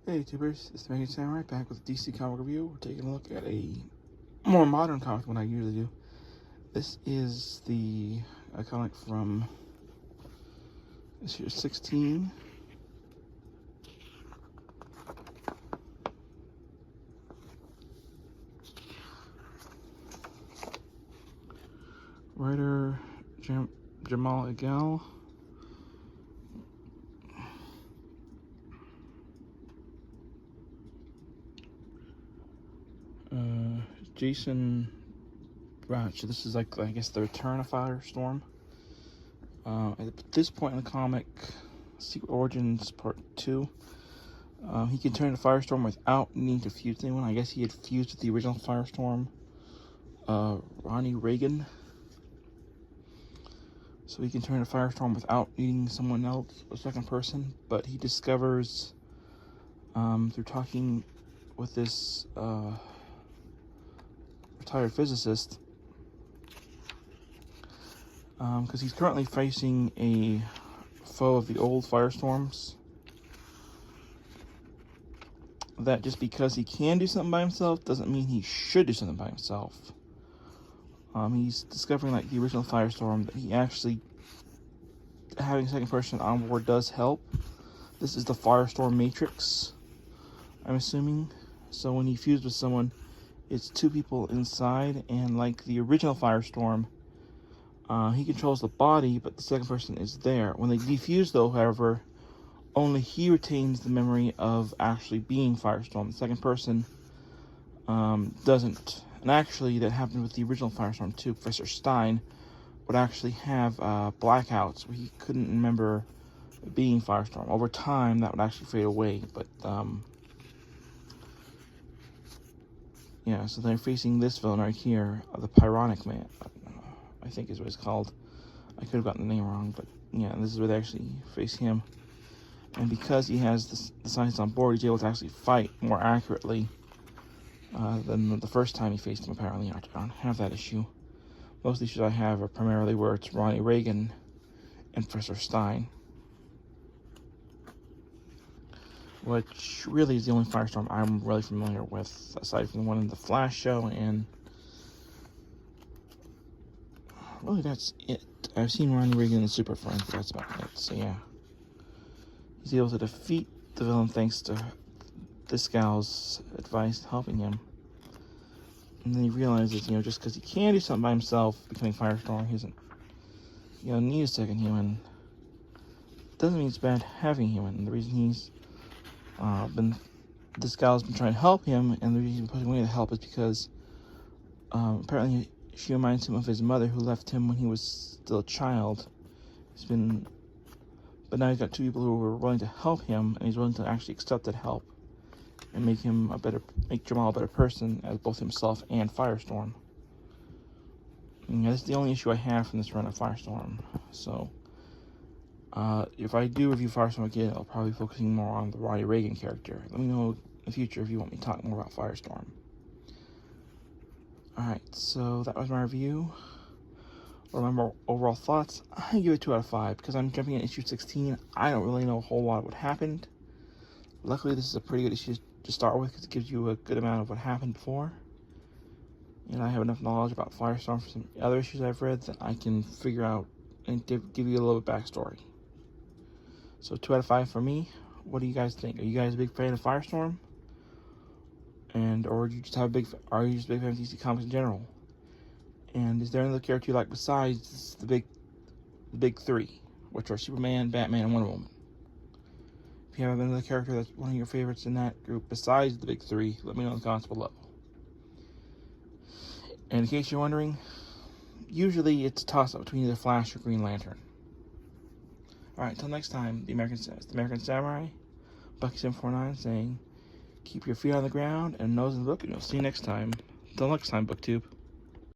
Hey YouTubers, it's the American Samurai back with a DC comic review. We're taking a look at a more modern comic than I usually do. This is the comic from issue 16. Writer Jamal Iqbal. Jason Branch. This is like, I guess, the return of Firestorm. At this point in the comic, Secret Origins Part 2, he can turn into Firestorm without needing to fuse anyone. I guess he had fused with the original Firestorm, Ronnie Reagan. So he can turn into Firestorm without needing someone else, a second person. But he discovers, through talking with this retired physicist, because he's currently facing a foe of the old Firestorms, that just because he can do something by himself doesn't mean he should do something by himself. He's discovering, like the original Firestorm, that he actually, having a second person on board does help. This is the Firestorm Matrix, I'm assuming. So when he fuses with someone, it's two people inside, and like the original Firestorm, he controls the body, but the second person is there. When they defuse, though, however, only he retains the memory of actually being Firestorm. The second person doesn't. And actually, that happened with the original Firestorm too. Professor Stein would actually have blackouts where he couldn't remember being Firestorm. Over time, that would actually fade away, but yeah, so they're facing this villain right here, the Pyronic Man, I think is what it's called. I could have gotten the name wrong, but yeah, this is where they actually face him. And because he has the science on board, he's able to actually fight more accurately than the first time he faced him, apparently. I don't have that issue. Most issues I have are primarily where it's Ronnie Reagan and Professor Stein, which really is the only Firestorm I'm really familiar with, aside from the one in the Flash show, and really that's it. I've seen Ronnie Reagan in Super Friends, but that's about it. So yeah, he's able to defeat the villain thanks to this gal's advice helping him. And then he realizes, just because he can do something by himself, becoming Firestorm, he doesn't, need a second human. Doesn't mean it's bad having a human. And the reason he's this gal's been trying to help him, and the reason he's been putting away the help is because apparently she reminds him of his mother, who left him when he was still a child. But now he's got two people who are willing to help him, and he's willing to actually accept that help and make Jamal a better person as both himself and Firestorm. And that's the only issue I have from this run of Firestorm. So if I do review Firestorm again, I'll probably be focusing more on the Ronnie Reagan character. Let me know in the future if you want me to talk more about Firestorm. Alright, so that was my review. What are my overall thoughts? I give it 2 out of 5 because I'm jumping in issue 16. I don't really know a whole lot of what happened. Luckily, this is a pretty good issue to start with because it gives you a good amount of what happened before. And I have enough knowledge about Firestorm from some other issues I've read that I can figure out and give you a little bit of backstory. So 2 out of 5 for me. What do you guys think? Are you guys a big fan of Firestorm? Or do you just are you just a big fan of DC Comics in general? And is there another character you like besides the big three, which are Superman, Batman, and Wonder Woman? If you have another character that's one of your favorites in that group besides the big three, let me know in the comments below. And in case you're wondering, usually it's a toss-up between either Flash or Green Lantern. Alright, until next time, the American Samurai, Bucky749, saying, keep your feet on the ground and nose in the book, and we'll see you next time. Until next time, Booktube.